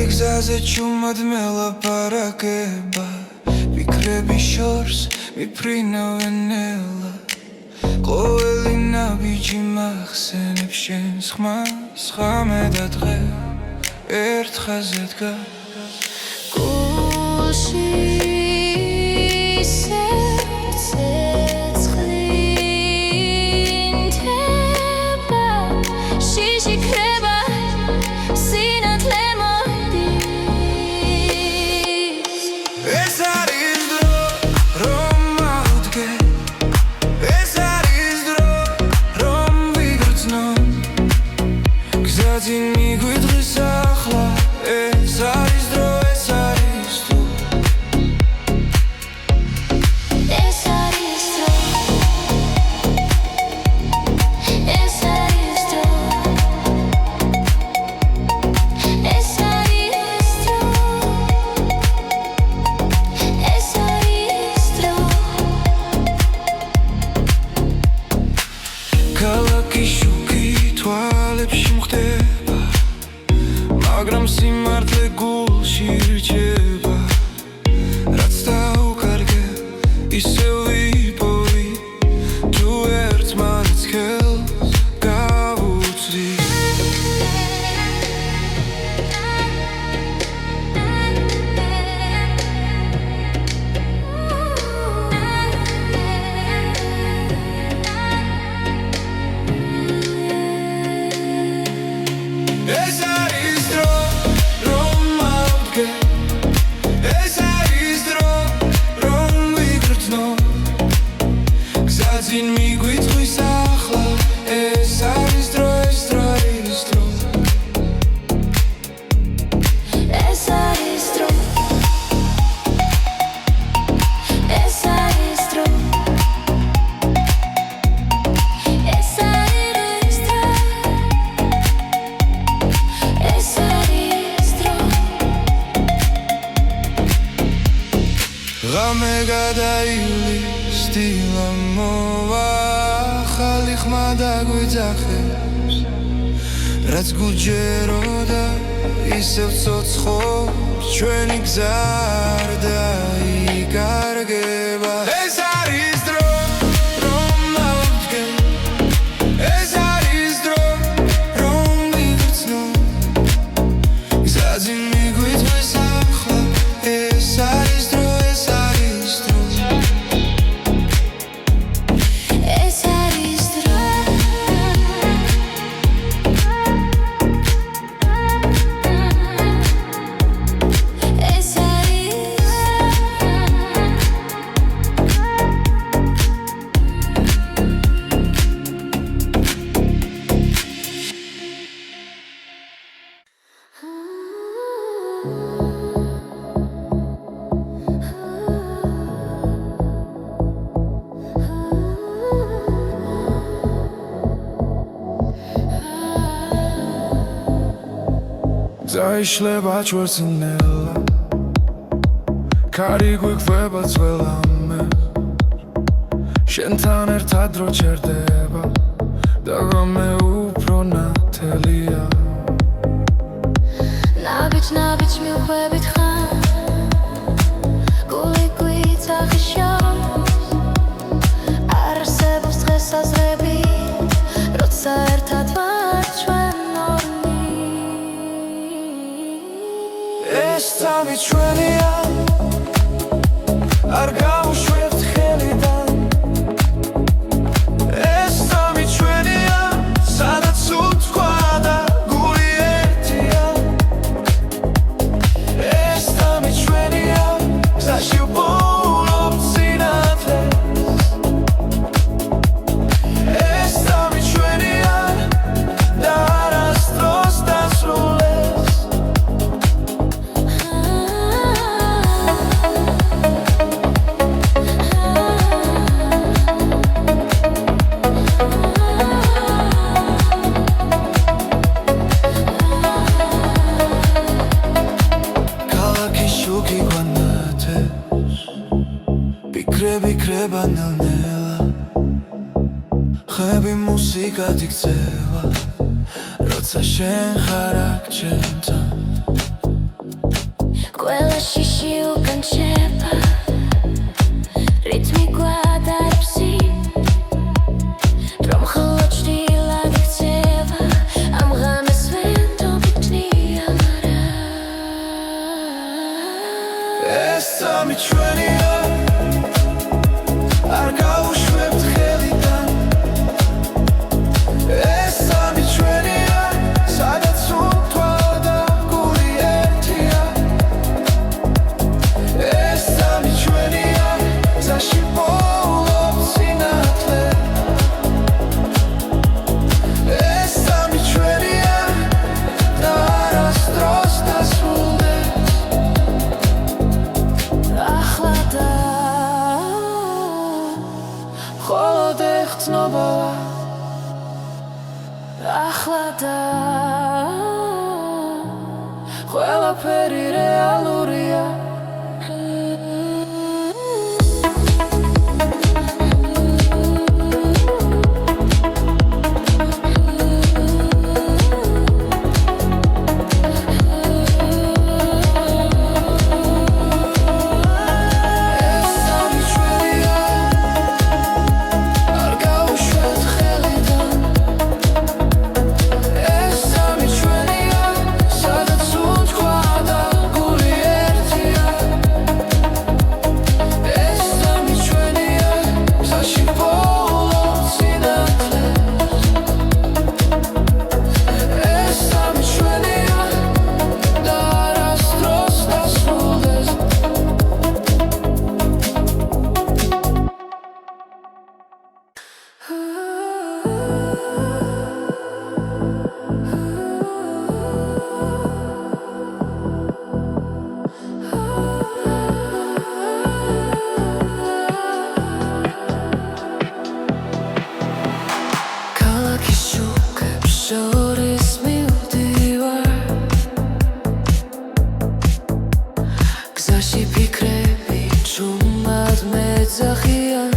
გზაზე ჩუმად მელაპარაკება ფიქრები შორს მიფრინავენელა ყოველი ნაბიჯი მახსენებს შენს ხმას ხამე და დღე ერთ ხაზზე დგას გულში სერце ცხლინდება შიში ქრება სინათლე მოდის ეს არის დრო რომ ავდგე ეს არის დრო რომ ვიგრძნო გზაზე მიგვიდღის ახლა ეს არის დრო ეს არის თუ ეს არის დრო ეს არის დრო ეს არის დრო ეს არის დრო ქალაქი შუქი თვალებში მხდება მაგრამ სიმართლე გულში რჩება რაც დაუკარგე ისევ ვიპოვი თუ ერთმანეთს ხელს გავუწვდი ეს არის დრო რომ ავდგე ეს არის დრო რომ ვიგრძნო გზაზე მიგვიწვის ახლა ეს არის დრო ეს არის დრო ეს არის დრო ეს არის დრო ეს არის დრო ეს არის დრო ღამე გადაივლის დილა მოვა ახალი ხმა დაგვიძახებს რაც გულჯეროდა ისევ ცოცხობს ჩვენი გზა არ დაიკარგება ეს არის დრო რომ ავდგე ეს არის დრო რომ ვიგრძნო გზაზე მიგვიწვის ახლა ეს არის დრო ეს არის დრო ეს არის დრო ეს Zaişle baçvırsın ella Kari guiqveba zvelame Shentan ertad ro çerdeba Dagame upro natelia ნაბიჯ მივხვებით ხარ გული გვიცახიშავს არ არსებობს დღესაზრები როცა ერთად ვართ ჩვენ ორნი ეს წამი ჩვენია არ გავუშვებთ ხელიდან ეს წამი ჩვენია სადაც უთქვა და გული ერთია ეს წამი ჩვენია გზაში ვპოულობთ სინათლეს ეს წამი ჩვენია და არასდროს დასრულდეს ვიქრება ნელ-ნელა ხები მუსიკად იქცევა როცა შენ ხარ აქ ჩემთან ყველა შიში უკან შეება რითმი გვადარებს რომ მხოლოდ ჭრილად იქცევა ამ ღამეს ვენდობ იქნია მარა ეს სამი ჩვენია არ გავუშვებთ ხელიდან ეს სამი ჩვენია სადაც უთვა და გული ერთია ეს სამი ჩვენია გზაში პოულობ სინათლე ეს სამი ჩვენია და არასდროს დასრულდეს ახლა და მხოლოდ ეხცნობოა ახლა და ყველაფერი რეალურია ეს სამი ჩვენია არ გავუშვებთ ხელიდან ეს სამი ჩვენია სადაც უთქვა და გული ერთია ეს სამი ჩვენია გზაში პოულობ სინათლე ეს სამი ჩვენია და არასდროს დასრულდეს ქალაქის შუქებს შორის მივდივარ გზაში ფიქრები ჭუმად მეძახიან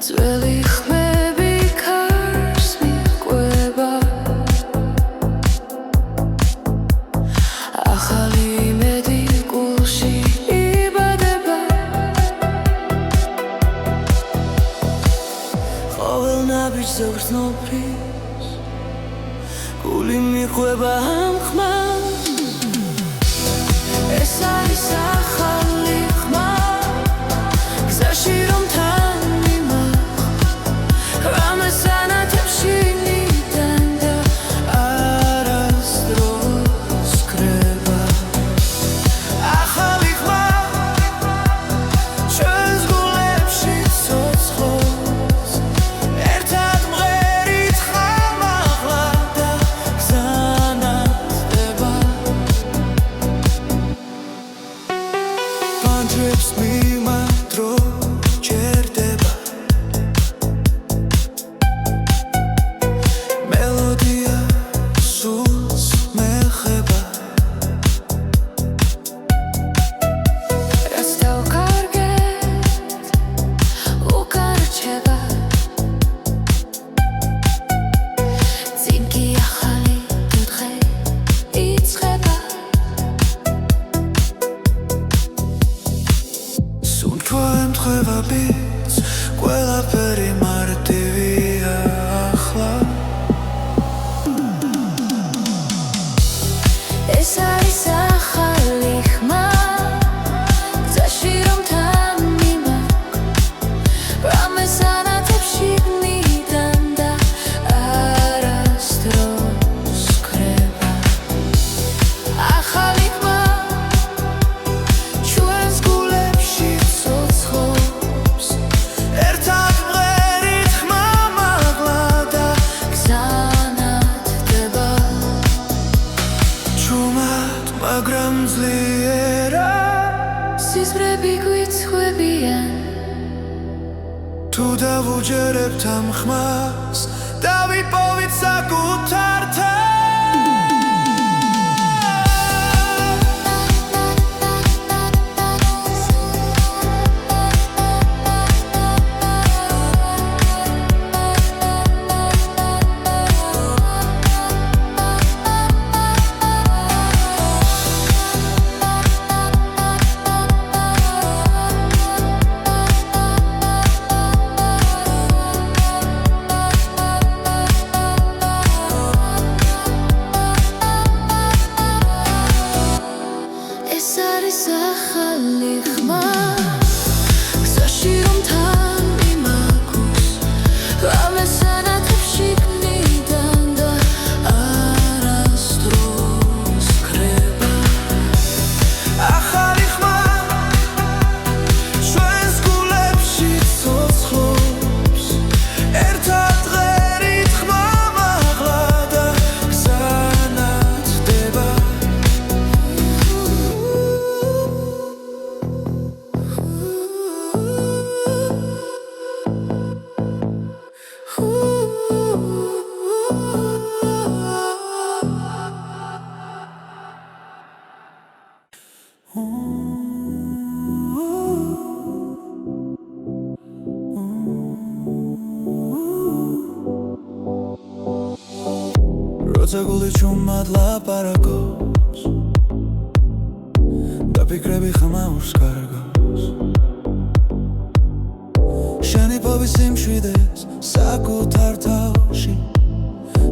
ძველი ხმები ქარს მიჰყვება ახალი იმედი გულში იბადება ყოველ ნაბიჯზე გრძნობრის გული მიჰყვება ამ ხმას ეს არის ახალი ხმა გზაში რომ თან მიმახვ რამეს ანათებში ნიდან და არასდროს კრება ახალი ხმა ჩვენს გულებში ცოცხლობს ერთად მღერით ხამაღლა და გზანათდება პანჯრებს მიმადრო ჯერდება მელოდია სულს მეხება რაც დავკარგეთ უკან რჩება წინ კი ახალი დღე იწყება სუნთქვა ემთხვევა ბიძ ყველაფერი მარტივია ახლა ეს არის ახალი ხმა გზაში რომ თან მიმახვ რამეს ანათებში ნიდან და არასდროს კრება ახალი ხმა ჩვენს გულებში ცოცხლობს ერთად მღერით ხმამაღლა და გზანათდება ჭუმად მაგრამ ძლიერა სიზმრები გვიცხვებიან თუ დავუჯერებთ ამ ხმას დავიპოვით საკუთარ როცა გული ჩუმად ლაპარაკობს და ფიქრები ხმაურს კარგავს შენი ფობის სიმშვიდეს საკუთარ თავში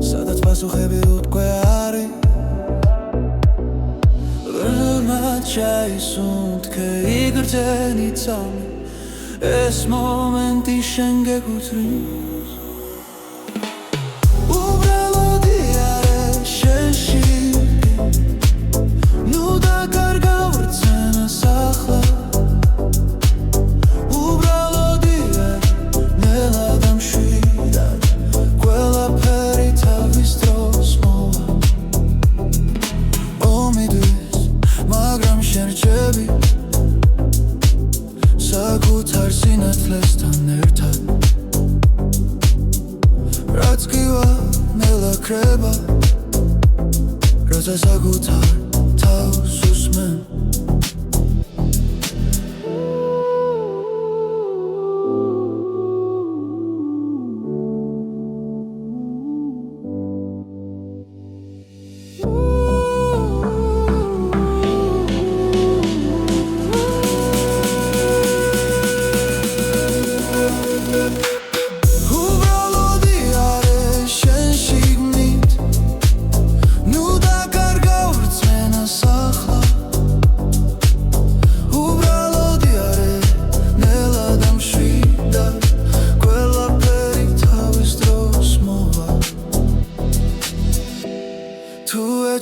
სადაც პასუხები უთქვე არის ბრმად ჩაისუნთქე იგრძენი წამი ეს მომენტი შენ გეკუთვნის უბრალოდი არის შენში ნუ დაკარგავ რწმენას ახლა უბრალოდი არის ნელა და მშვიდად ყველაფერი თავის დროს მოვა ომიდვის მაგრამ შენ რჩები საკუთარ სინათლესთან ერთად რაც გივა ნელა ქრება როცა საკუთარ თავს უსმენ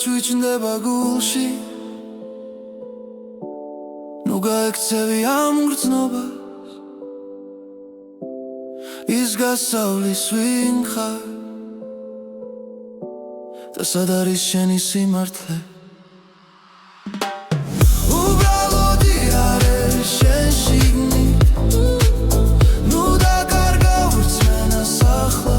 ჩუჩნდება გულში ნუ გაექცევი ამ გრძნობას ის გასავლის ვინ ხარ და სად არის შენი სიმართლე უბრალოდი არის შენ შიგნით ნუ დაკარგავ რწმენას ახლა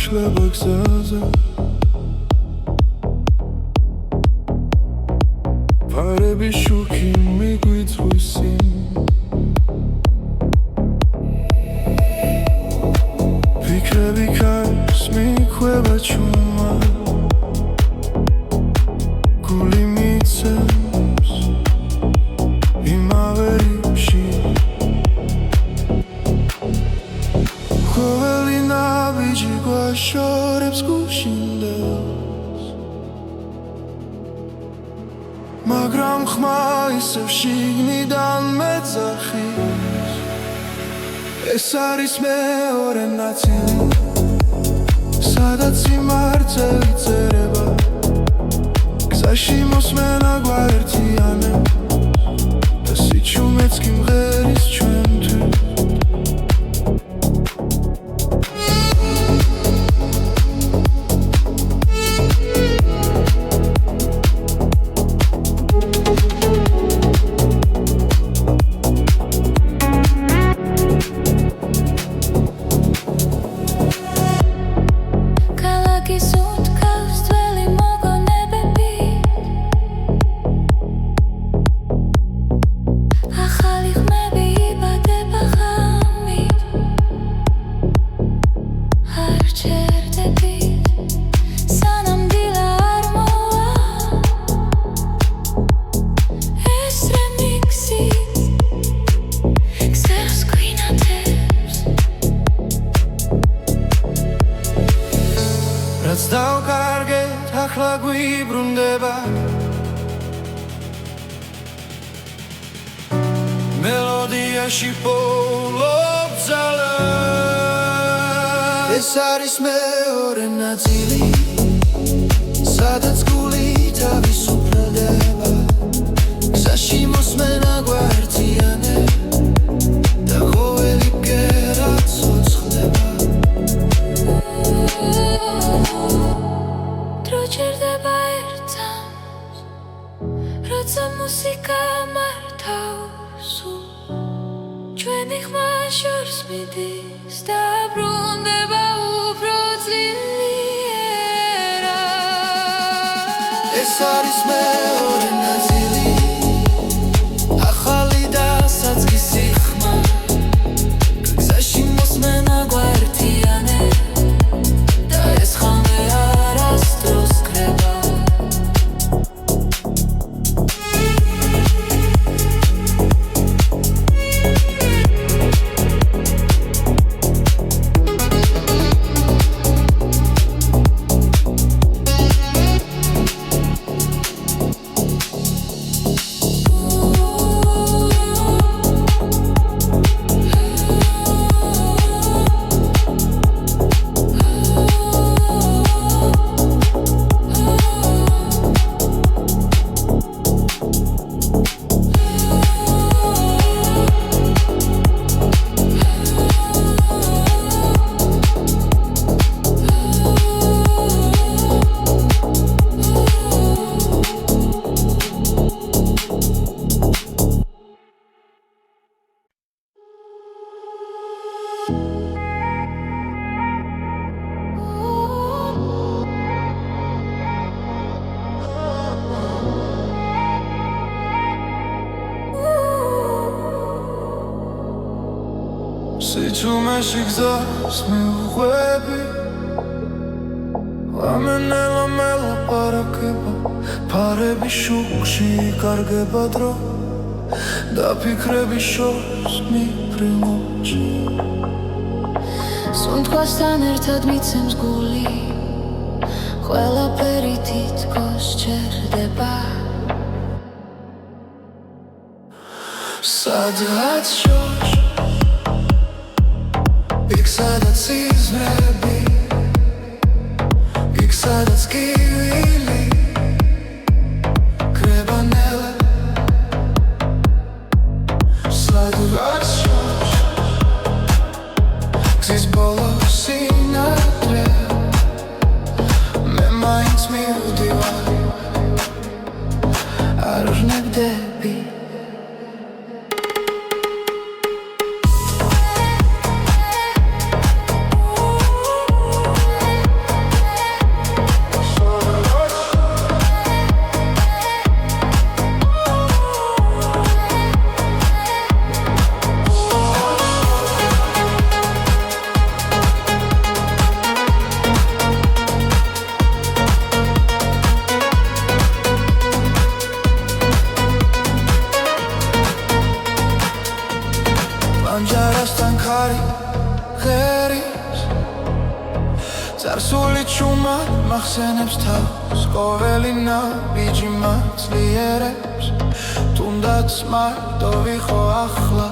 იშლება გზაზე ფარები შუქი მიგვიწვის ფიქრები კარს მიქვება ჩუმა გული მიცემს იმავე რიფში ყოველი ნაბიჯი გვაშორებს გუშინდელს მაგრამ ხმა ისევ შიგნიდან მეძახის ეს არის მეორე ნაწილი სადაც სიმართლე წერება გზაში მოსმენა გვაერთიანებს და სიჩუმეც კი მღერის ჩვენთვის სიაში ბოლობძალა ეს არის მეორე ნაწილი სადაც გული თავისუფლდება გზაში მოსმენა გვერდიანე და ყოველი ბგერა ცოცხლდება დრო ჭირდება ერთს როცა მუსიკა მართავს ჩვენი ხმა შორს მიდის და ბრუნდება უფრო ძლიერა ეს არის მეორე ნაწილი ახალი და საწყისი ხმა გზაში მოსმენა გვერდიანე და ეს ხამე არასდროს კრება სიჩუმეში გზას მიუყვები ლამენელა მელაპარაკება ფარები შუქში იკარგება დრო და ფიქრები შორს მიფრინოჩი სუნთქვასთან ერთად მიცემს გული ყველაფერი თითქოს ჩერდება სადღაც შორს იქ სადაც სიზმრები იქ სადაც კივილი კრება ნელა სადღაც შორს გზის ბოლო სინათლე მე მაინც მივდივარ არ ვნებდები ანჯარასთან ხარი ღერის წარსული ჩუმა მახსენებს თავს ყოველი ნაბიჯი მაძლიერებს თუნდაც მარტო ვიყო ახლა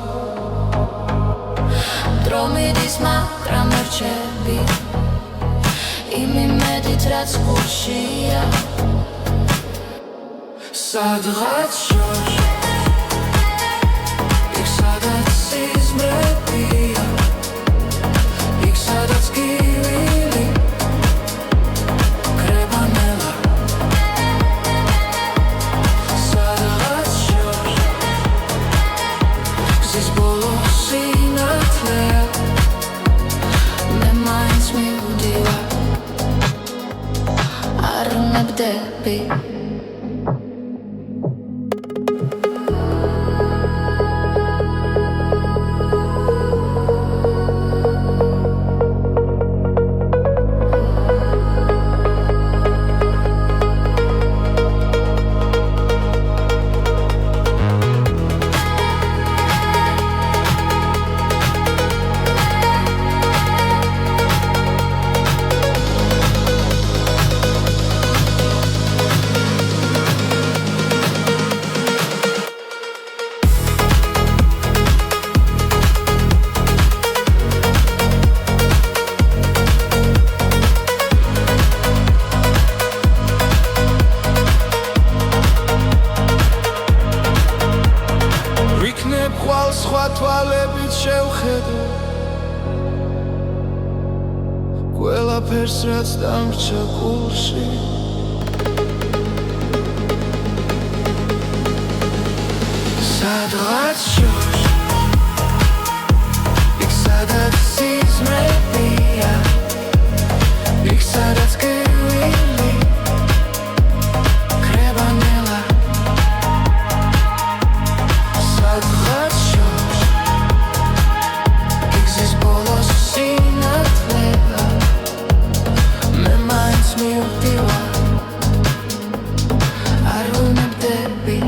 დრო მიდის მაგრამ რჩები იმ იმედით რაც გულშია სადღაც შორს იქ სადაც სიზმრებია იქ სადაც კივილი კრება ნელა სადღაც შორს გზის ბოლო სინათლე მე მაინც მივდივარ არ ვნებდები სხვა თვალებით შევხედო ყველაფერს რაც დამრჩა გულში სადღაც შორს იქ სადაც სიზმრებია იქ სადაც გევილი კრებანელა სადღაც შორს იქ ზის ბოლოს სინათლეა მე მაინც მივდივარ არ ვნებდები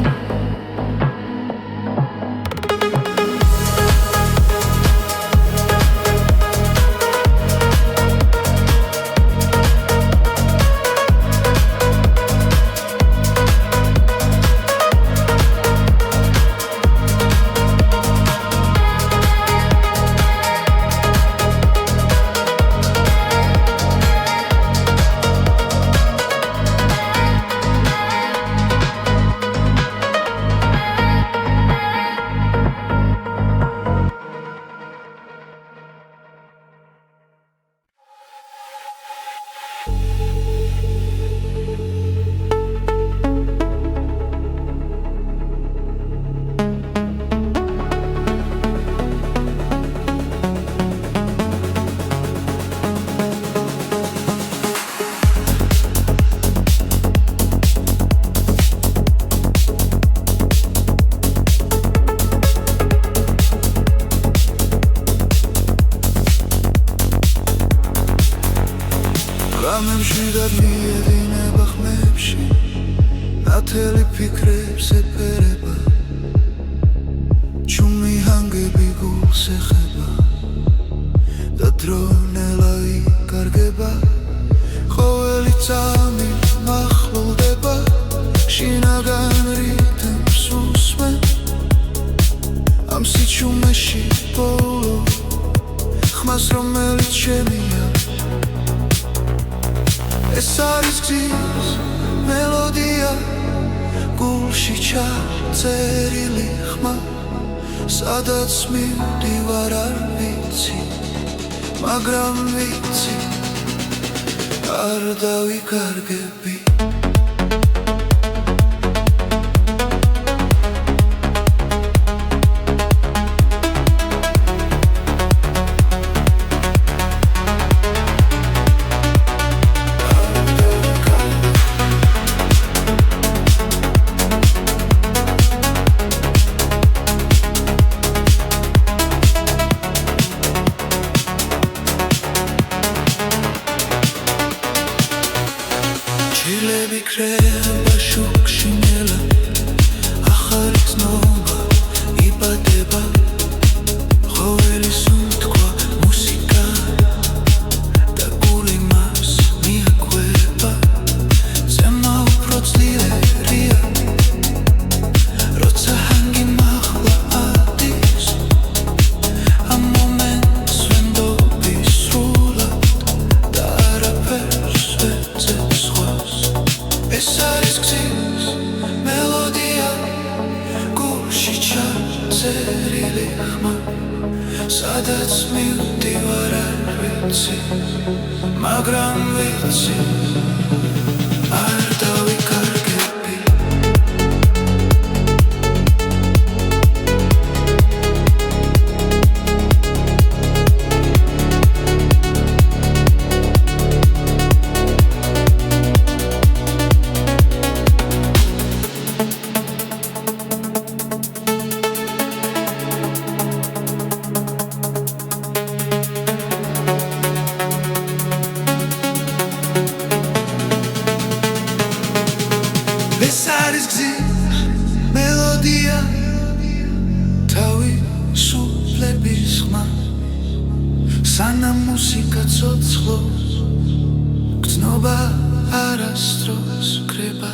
გამემშვიდად მიედინება ხმებში ნათელი ფიქრებს ეფერება ჩუმი ჰანგები გულს ეხება და დრონელა იკარგება ყოველი წამი მახლულდება შინაგან რითმს უსმენ ამ სიჩუმეში ბოლო ხმას რომელიც შემია ეს არის გზის მელოდია გულში ჩაწერილი ხმა სადაც მივდივარ არ ვიცი მაგრამ ვიცი არ დავიკარგები ჩილები კრება შუქში ნელა ახალი ცნობა იბადება ყოველი სუნთქვა მუსიკა და გული მას მიაკვება ზემა უფრო ძლიერია როცა ჰანგი მაღლა ადის ამ მომენტს ვენდობი სრულად და არაფერს ვეძებს სხვას ეს არის გზის მელოდია გულში ჩაწერილი ხმა სადაც მივდივარ არ ვიცი მაგრამ ვიცი არ დავიკარგები ეს არის გზის მელოდია თავისუფლების ხმა სანამ მუსიკა ცოცხლობს გრძნობა არასდროს კრება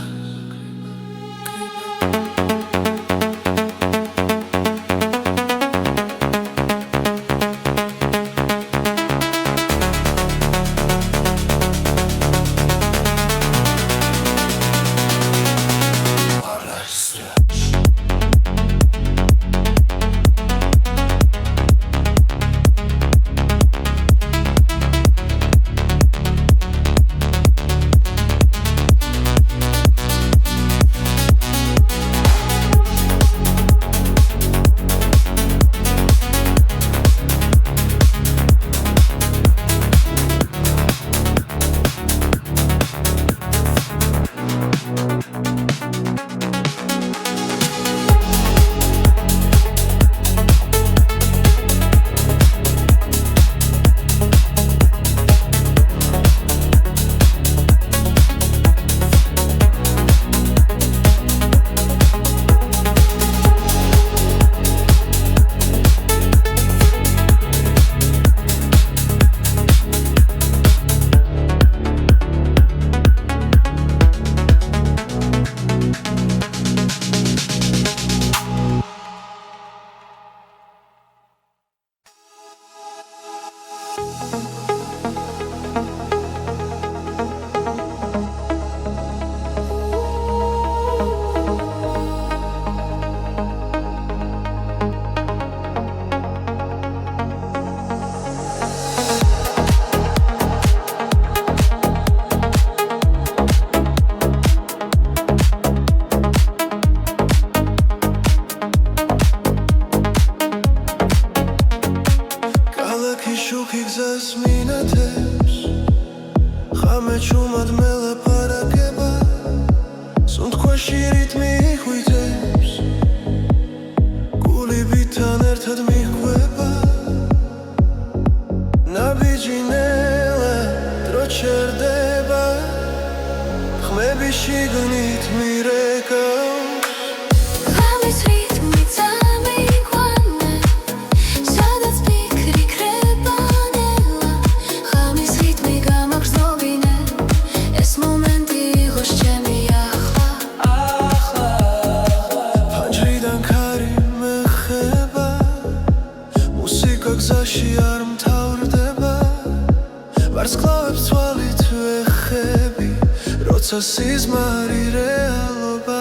სიზმარი რეალობა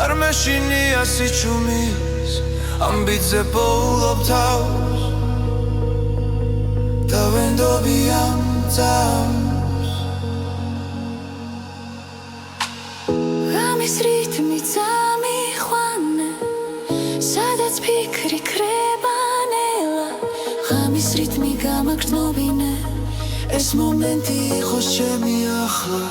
არ მეშინია სიჩუმის ამბიძე პოულობ თავს და ვენდობი ამ წავს ღამის რითმი წამიყვანე სადაც ფიქრი ქრება ნელა ღამის რითმი გამაგრძნობინე ეს მომენტი იყოს ჩემი ახლა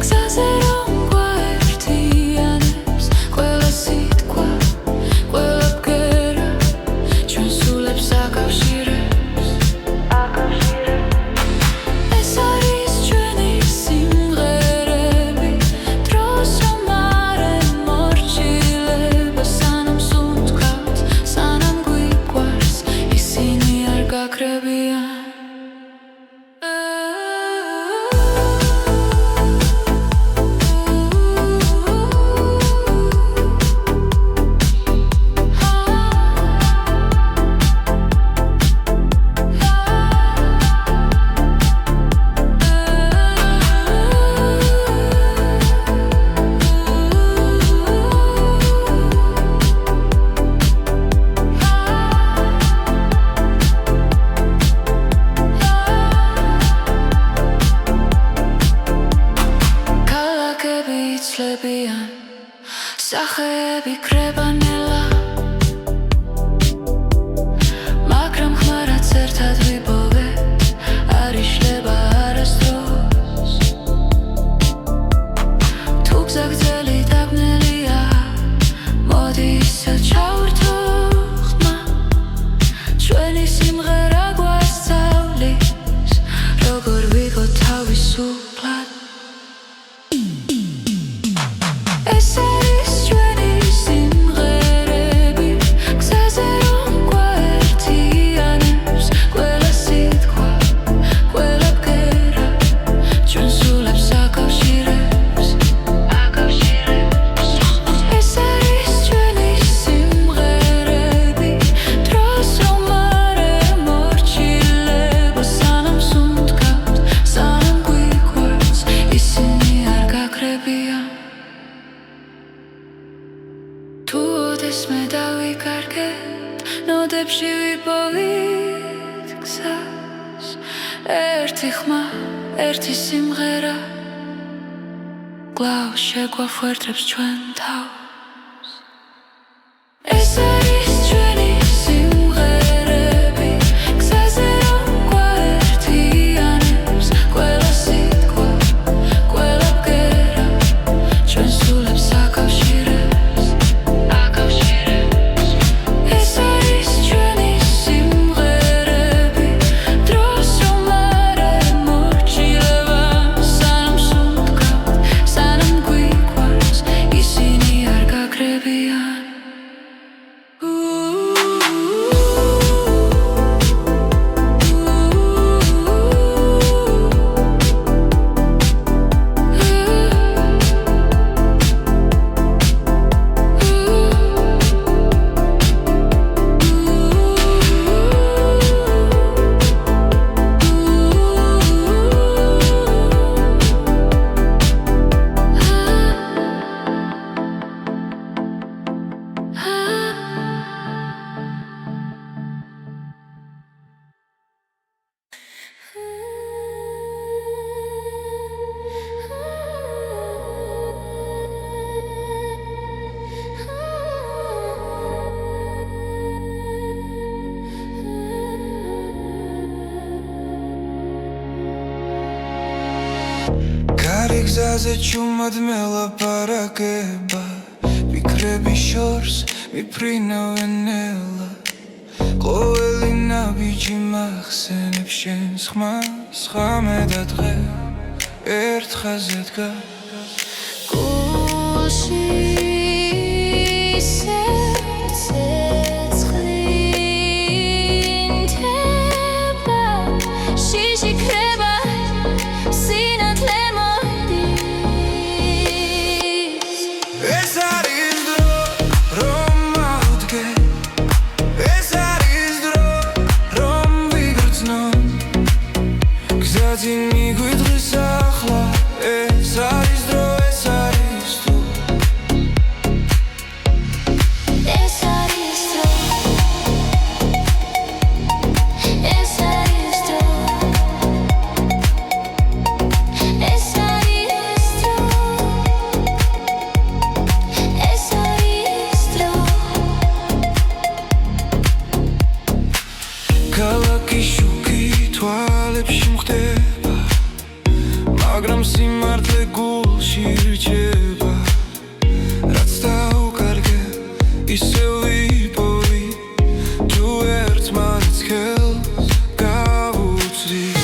გზაზე რომ გვაერთიანებს სახეები კრებანელა მაგრამ ხმარად ერთად ვიპოვეთ არ იშლება არასდროს თუ გზაგრძელი დაბნელია მოდი ისევ ჩავერთო ხმა ჩვენი სიმღერა გვასწავლის როგორ ვიღო თავისუფლად ეს არის ჩვენი სიმღერები გზაზე რომ გვაერთიანებს ყველა სიტყვა ყველა ბგერა ჩვენ სულებს აკავშირებს ეს არის ჩვენი სიმღერები დროს რომ არ ემორჩილება სანამ სუნთქავთ სანამ გვიყვარს ისინი არ გაკრებიან თუ ოდესმე დავიკარგეთ ნოდებში ვიპოვით გზას ერთი ხმა ერთი სიმღერა კვლავ შეგვაფუერდებს ჩვენ თავს ეს არის ჩვენი სიმღერები გზაზე რომ გვაერთიანებს ყველა სიტყვა ყველა ბგერა ჩვენ სულებს აკავშირებს ეს არის ჩვენი სიმღერები დროს რომ არ ემორჩილება სანამ სუნთქავთ სანამ გვიყვარს ისინი არ გაკრებიან გზაზე ჩუმად მელაპარაკება ფიქრები შორს მიფრინავენ ელა ყოველი ნაბიჯი მახსენებს შენს ხმას ხამე და დღე ერთ ხაზზე დგას გულში სერცე ცხლინდება შიში ქრება სინათლე მოდის ეს არის დრო რომ ავდგე ეს არის დრო რომ ვიგრძნო გზაზე მიგვიდღის ახლა ეს არის დრო ეს არის თუ ეს არის დრო ეს არის დრო ეს არის დრო ეს არის დრო ქალაქი შუქი თვალებში მხდება მაგრამ სიმართლე გულში რჩება რაც დავკარგე ისევ ვიპოვი თუ ერთმანეთს ხელს გავუწვდით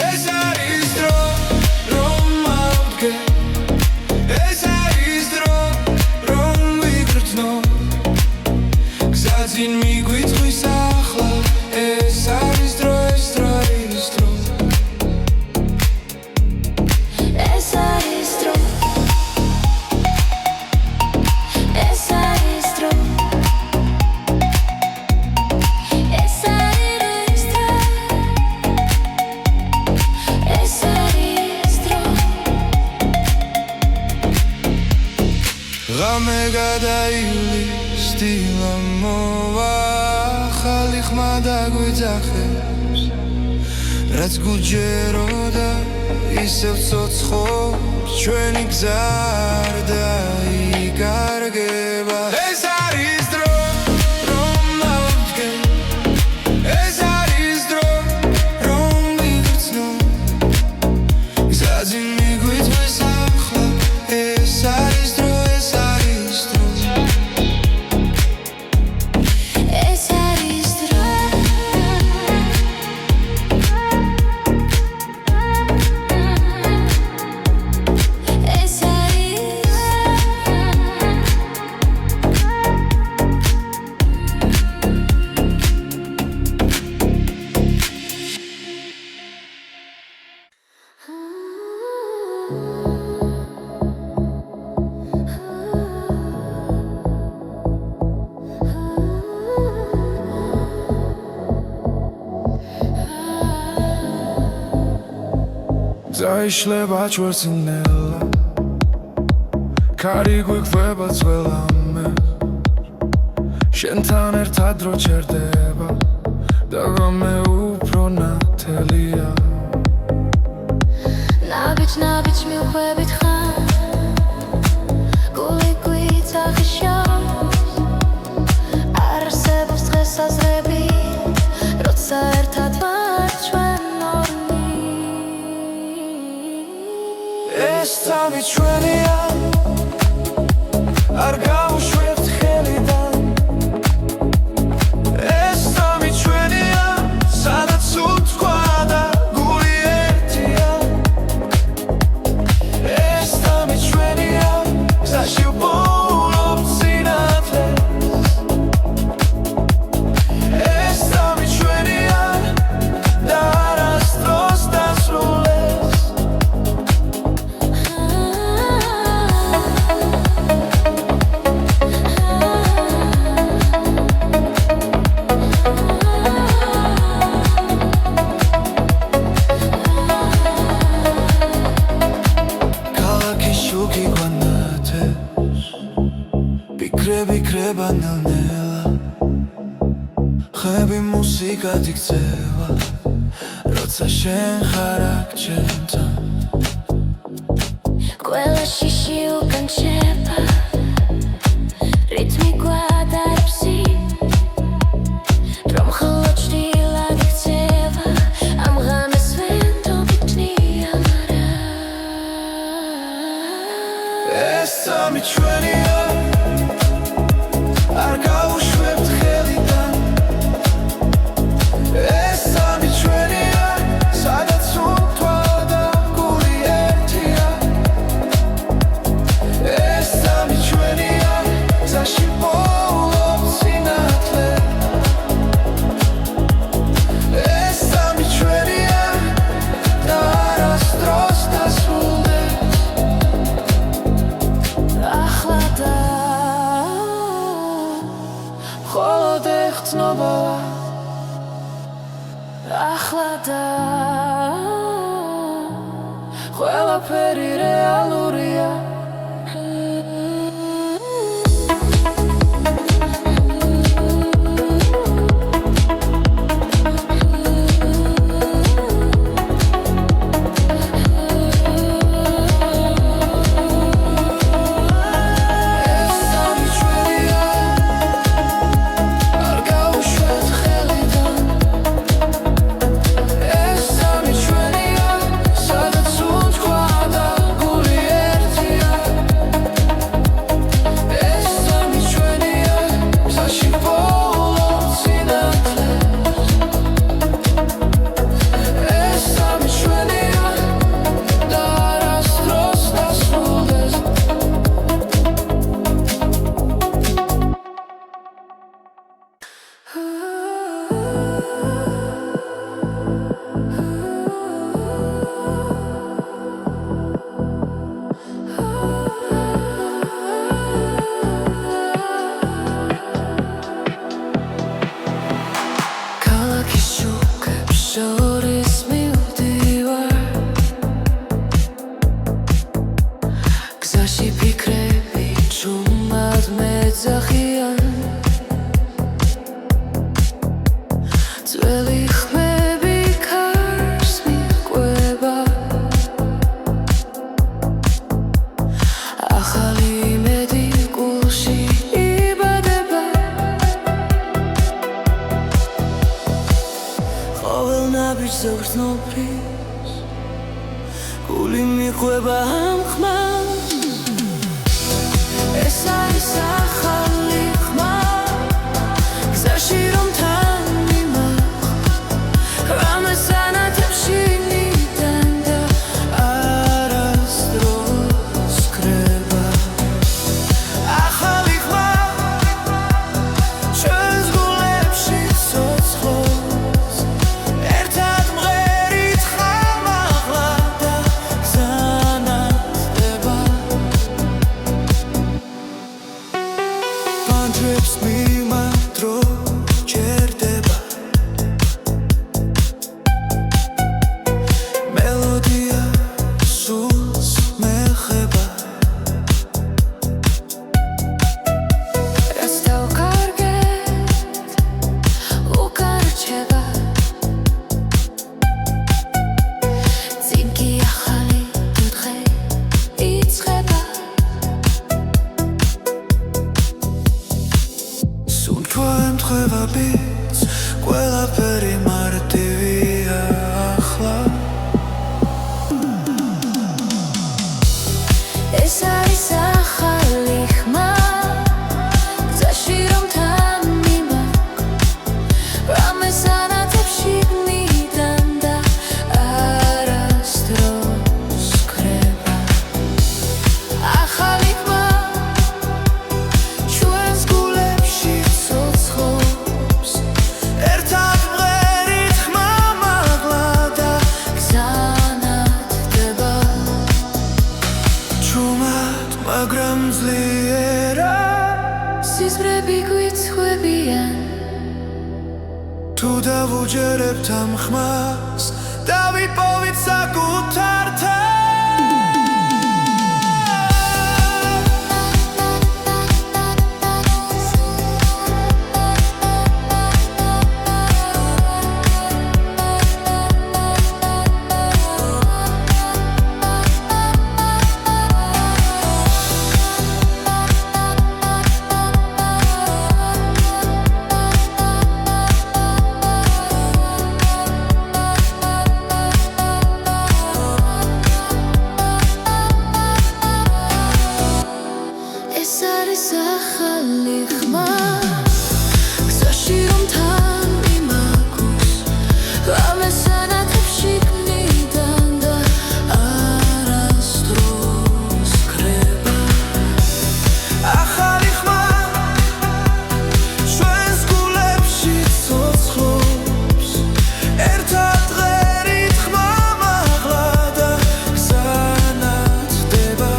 ეს არის დრო რომ ავდგე ღამე გადაივლის დილა მოვა ახალი ხმა დაგვიძახებს რაც გუჯეროდა ისევ ცოცხობს ჩვენი გზა არ დაიკარგება ეს არის დრო რომ მოვდგენ ეს არის დრო რომ ვიგრძნო გზაზე მიგვიწვის ახლა ეს არის დრო Zaişleba çvărținela Cari guiqveba țvelame Shentan ertad ro çerdeba Dagame upro natelia Nabic milqvebit khan Guli guitzagishos Arsebos dres azrebi Rotsa ertad var ჩვენ ეს წამი ჩვენია არ გავუშვებთ ხელიდან ეს წამი ჩვენია სადაც უთქვა და გული ერთია ეს წამი ჩვენია გზაში ვპოულობ სინათლეს ეს წამი ჩვენია და არასდროს დასრულდეს Bikreba nel-nela Xebi musika diktseva Rotsa shen xar ak čentan Ყველა შიში უკან შეება რიტმი გვადარბსი რომ ხოლო ჭრილად იქცევა ამ ღამეს ვენდობი ტნია მარა ეს წამი ჩვენია არ გავუშვებთ ხელიდან ეს წამი ჩვენია სადაც უთქვა და გული ერთია ეს წამი ჩვენია გზაში ვპოულობ სინათლეს ეს წამი ჩვენია და არასდროს დასრულდეს ახლა და მხოლოდ ეხცნობალა ახლა და ყველაფერი რეალურია გზაში ფიქრები ჩუმ სულად მეძახიან ძველი ხმები ქარს მიჰყვება ახალი იმედი გულში იბადება ყოველ ნაბიჯზე გრძნობრის გული მიჰყვება ამ ხმას ეს არის ახალი ხმა გზაში რომ თან მიმახვ რამეს ანათებში მიდან და არასდროს კრება ახალი ხმა ჩვენს გულებში ცოცხლობს ერთად მღერით ხამაღლა და გზანათდება პანჯრებს მიმართრო ჯერდება მელოდია სულს მეხება რაც დავკარგეთ უკან რჩება წინ კი ახალი დღე იწყება სუნთქვა ემთხვევა ბიძ ყველაფერი მარტივია ახლა ეს არის ახალი ხმა გზაში რომ თან მიმახვ რამეს ანათებში მიდან და არასდროს კრება ახალი ხმა ჩვენს გულებში ცოცხლობს ერთად მღერით ხმამაღლა და გზანათდება ჩუმად მაგრამ ძლიერა სიზღვრები გვიცხვებიან თუ დავუჯერებთ ამ ხმას დავიპოვით საკუთარ ეს არის ახალი ხმა გზაში რომ თან მიმაგვს რამეს ანათებში მიდან და არასდროს კრება ახალი ხმა ჩვენს გულებში ცოცხლობს ერთად მღერით ხმამაღლა და გზანათდება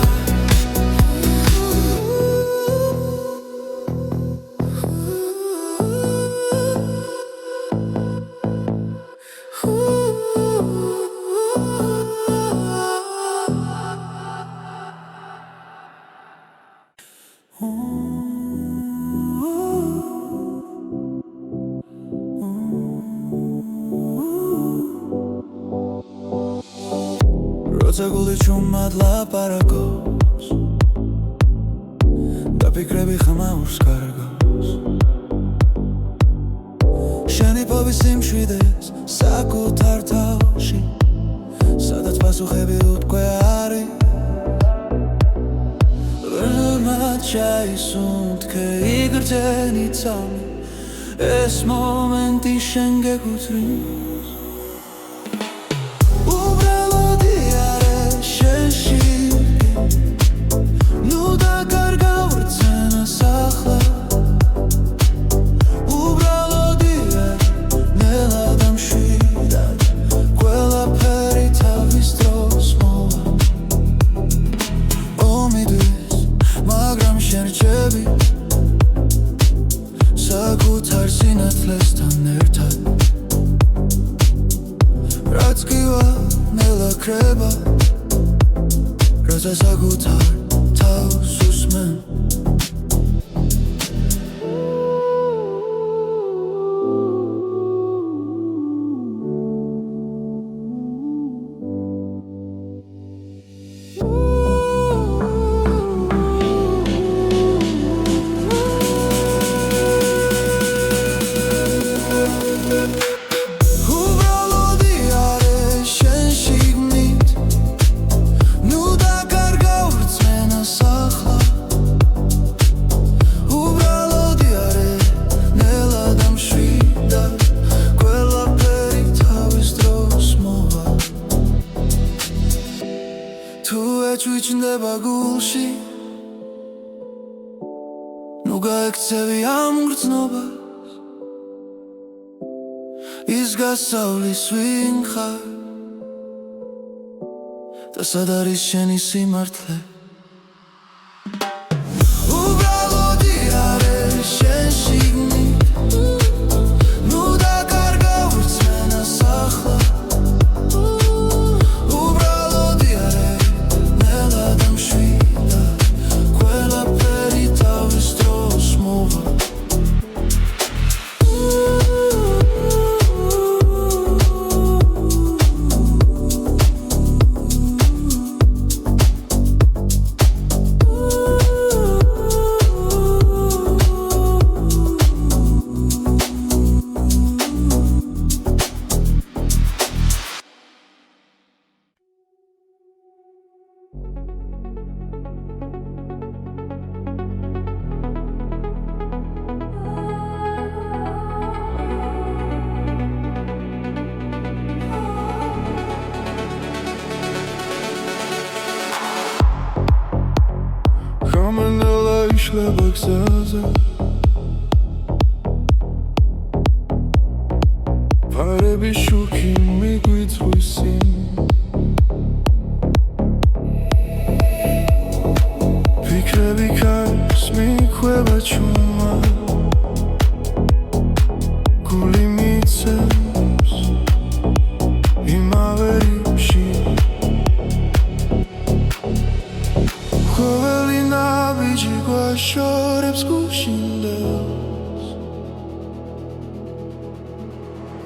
როცა გული ჩუმად ლაპარაკობს და ფიქრები ხმაურს კარგავს შენი ფობის სიმშვიდეს საკუთარ თავში სადაც პასუხები უტყვე არის ველმად ჩაისუნთქე იგრძენი ცალმი ეს მომენტი შენ გეკუთვნის უბრალოდი არის შენში ნუ დაკარგა ვერცენას ახლა უბრალოდი არის ნელა და მშვიდად ყველაფერი თავის დროს მოვა ომიდვის მაგრამ შენ რჩები საკუთარ სინათლესთან ერთად რაც გივა ნელა ქრება როცა საკუთარ თავს უსმენ თუ ეჩვიჩნდება გულში ნუ გაექცევი ამ გრძნობას ის გასავლის ვინ ხარ და სად არის შენი სიმართლე უბრალოდი არ არის შენ შიგნით ნუ დაკარგა ვერცმენას ახლა უბრალოდი არ არის ნელა დამშვიდა ყველაფერი თავის დროს მოვა Გამენელა იშლება გზაზე ფარები შუქი მიგვიწვისინ ფიქრები კარს მიქვება ჩუმა გული მიცემს იმავე რიფში ყოველი ნაბიჯი გვაშორებს გუშინდელს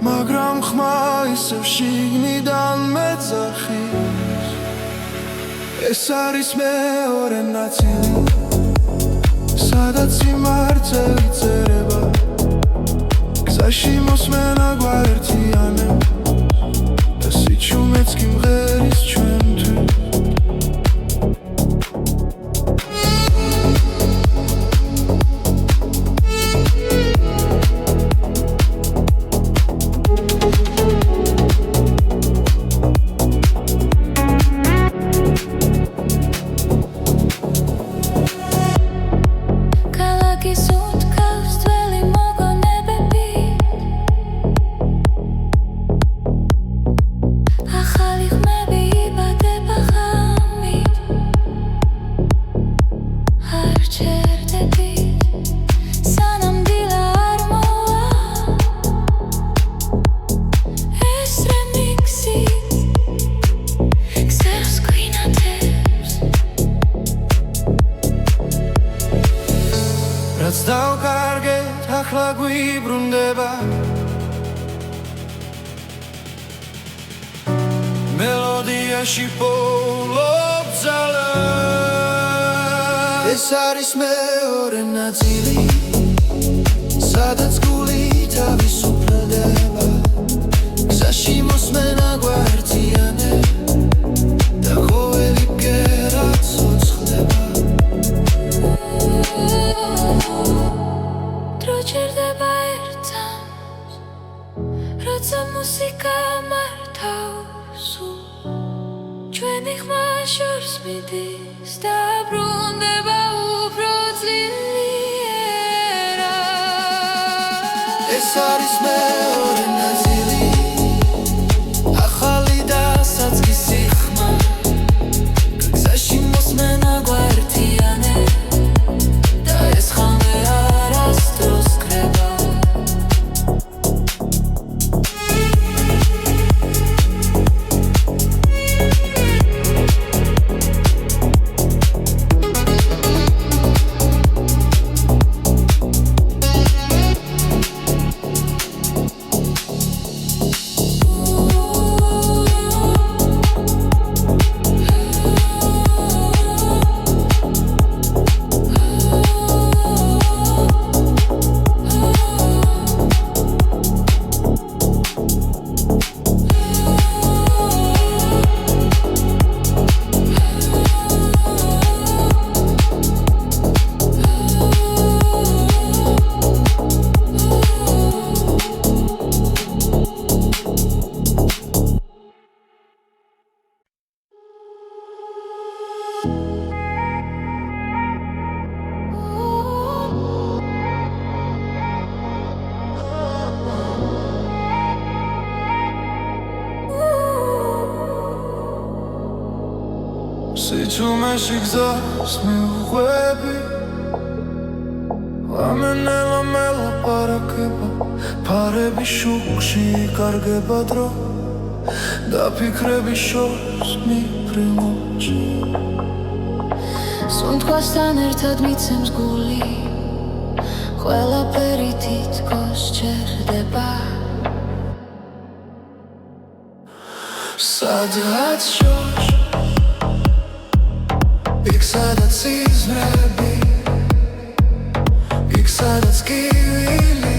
მაგრამ ხმა ისევ შიგნიდან მეძახის ეს არის მეორე ნაწილი სადაც სიმართლე წერება გზაში მოსმენა გვაერთიანებს და სიჩუმეც კი მღერის ჩვენთვის რაც დავკარგეთ ახლა გვიბრუნდება მელოდიაში პოულობ ძალა ეს არის მეორე ნაწილი სადაც გული თავისუფლდება გზაში მოსმენა გვაერთიანებს და ყოველი ბგერა ცოცხლდება დროჩერდება ერთად როცა მუსიკა მართავს ჩვენი ხმა შორს მიდის და ბრუნდება უფრო ძლიერად ეს არის მეორე ნაწილი ახალი და საწყისი ხმა გზაში მოსმენა გვაერთიანებს და ეს ხანე არასდროს კრება სიჩუმეში გზას მიუყვები ლამენელა მელაპარაკება ფარების შუქში იკარგება დრო და ფიქრების შორს მიფრინოჩი სუნთქვასთან ერთად მიცემს გული ყველაფერი თითქოს ჩერდება სადღაც შორს იქ სადაც იზრები იქ სადაც კივილი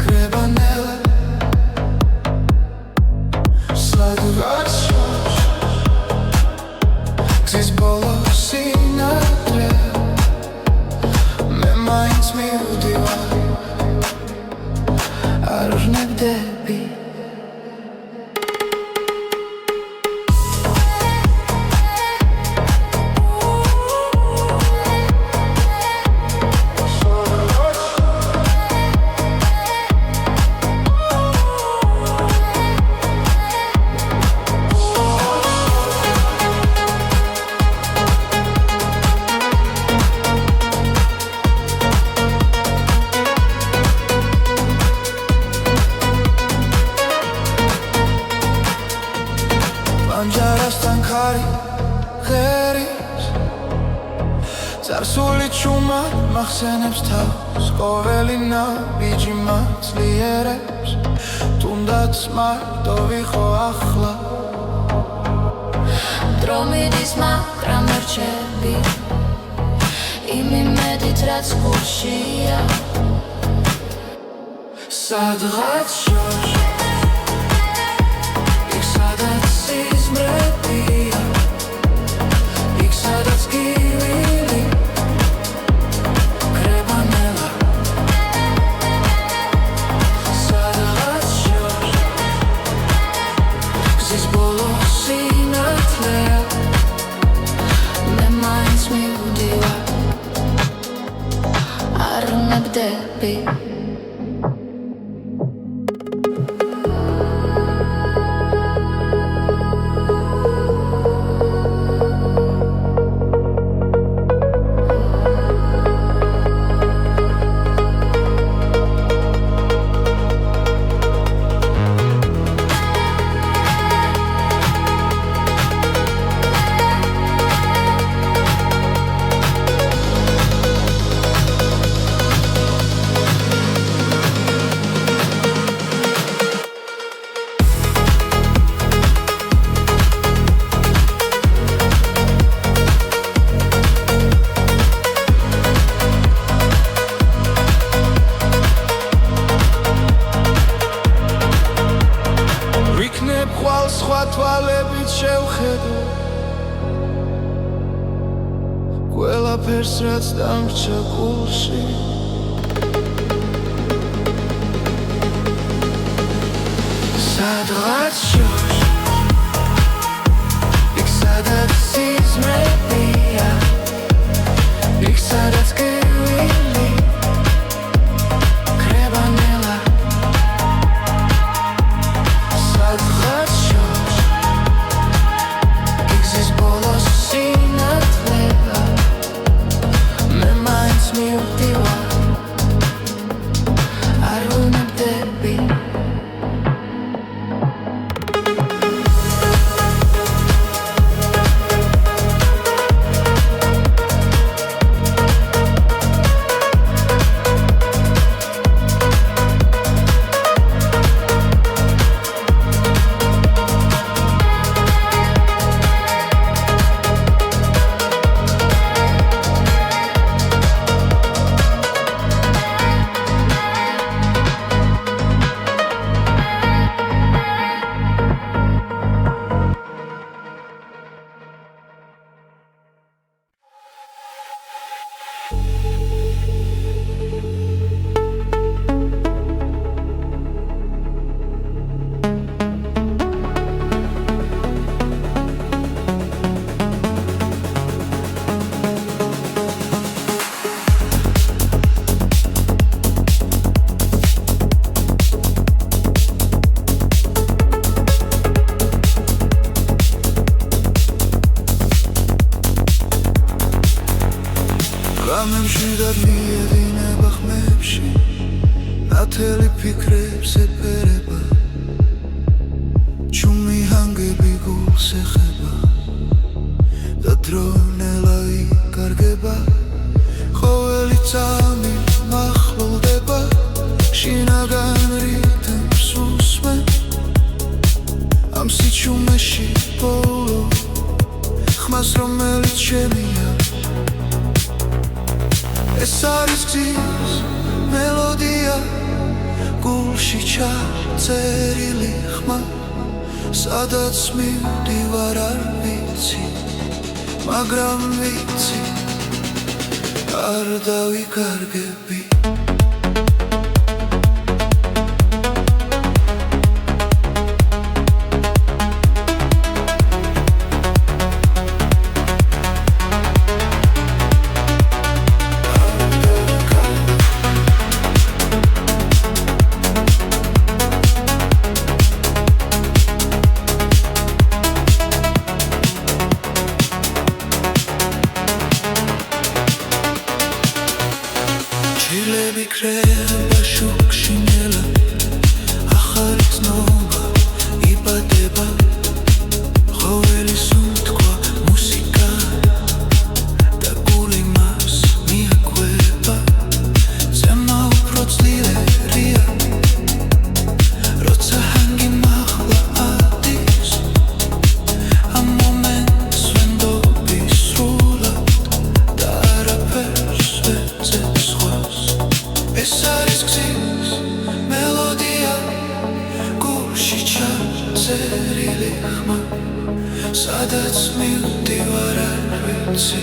კრება ნელა სადღაც შორს გზის ბოლოს სინათლე მე მაინც მივდივარ არ ვნებდები Anjarastan khari gheris Zarsuli chuma makhsenebs tavs Qoveli nabiji matslierebs Tundats marto vikho akhla დრო მიდის მაგრამ რჩები იმედით რაც გულშია სადღაც შორს იქ სადაც სიზმრებია იქ სადაც კივილი კრება ნელა სადღაც შორს გზის ბოლოს სინათლეა მე მაინც მივდივარ არ ვნებდები ხვალ სხვა თვალებით შევხედო ყველაფერს რაც დამრჩა გულში სადღაც შორს იქ სადაც სიზმრებია იქ სადაც კივილი კრება ნელა სადღაც შორს იქ გზის ბოლოს სინათლეა მე მაინც მივდივარ არ ვნებდები ღამებში და მიედინება ხმებში ნათელი ფიქრებს ეფერება ჩუმი ჰანგები გულს ეხება და დრონელა იკარგება ყოველი წამი მახლულდება შინაგან რიტმს უსმენ ამ სიჩუმეში ბოლო ხმას რომელიც შემია ეს არის გზის მელოდია გულში ჩაწერილი ხმა სადაც მივდივარ არ ვიცი მაგრამ ვიცი არ დავიკარგები ჩილები კრება შუქში ნელა ახალი ცნობა იბადება ყოველი სუნთქვა მუსიკა და გული მას მიაკვება ზემა უფრო ძლიერია როცა ჰანგი მაღლა ადის ამ მომენტს ვენდობი სრულად და არაფერს ვეძებს სხვას ეს არის გზის მელოდია გულში ჩაწერილი ხმა სადაც მივდივარ არ ვიცი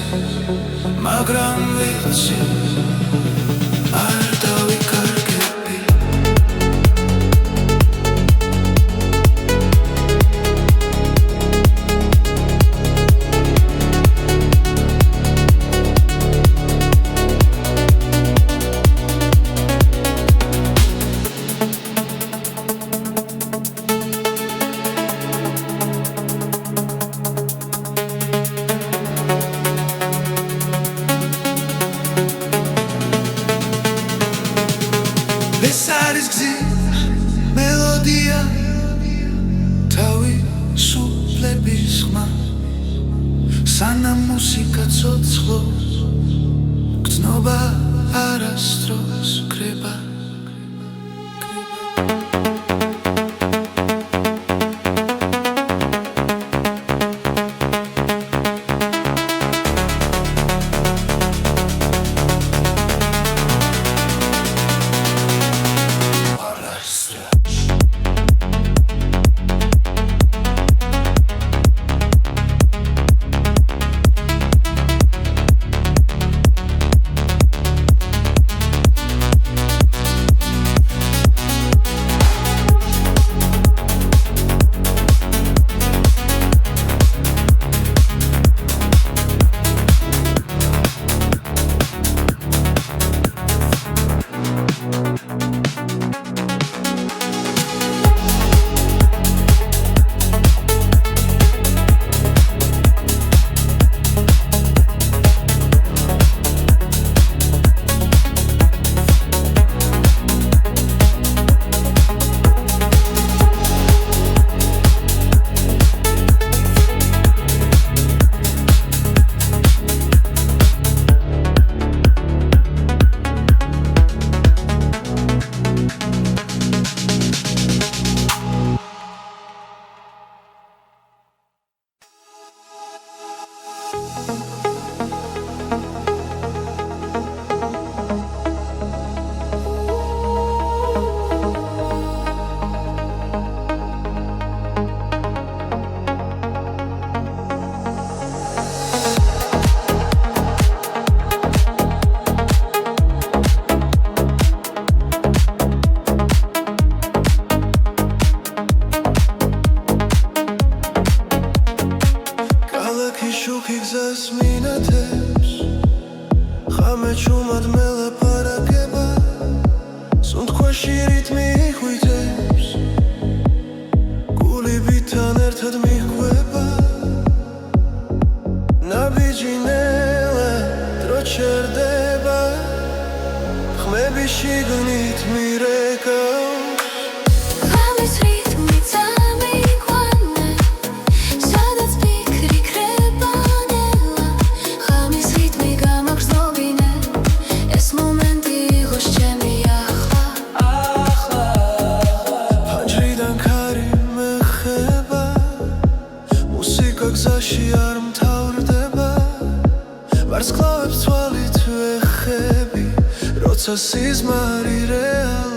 მაგრამ ვიცი არ დავიკარგები ეს არის გზის მელოდია თავისუფლების ხმა სანამ მუსიკა ცოცხლობს გრძნობა არასდროს კრება ჩუმად მელაპარაკება სუნთქვაში რიტმი ხვიტებს გულებიდან ერთად მიხვება ნაბიჯი ნელა დრო ჩერდება შიგნით მირეკავს ღამის რითმი წამიყვანე სადაც ფიქრი ქრება ნელა ღამის რითმი გამაგრძნობინე ეს მომენტი იყოს ჩემი ახლა ფანჯრიდან ქარი მეხება მუსიკა გზაში არ მთავრდება ვარსკვლავებს თვალით ვეხები როცა სიზმარი რეალია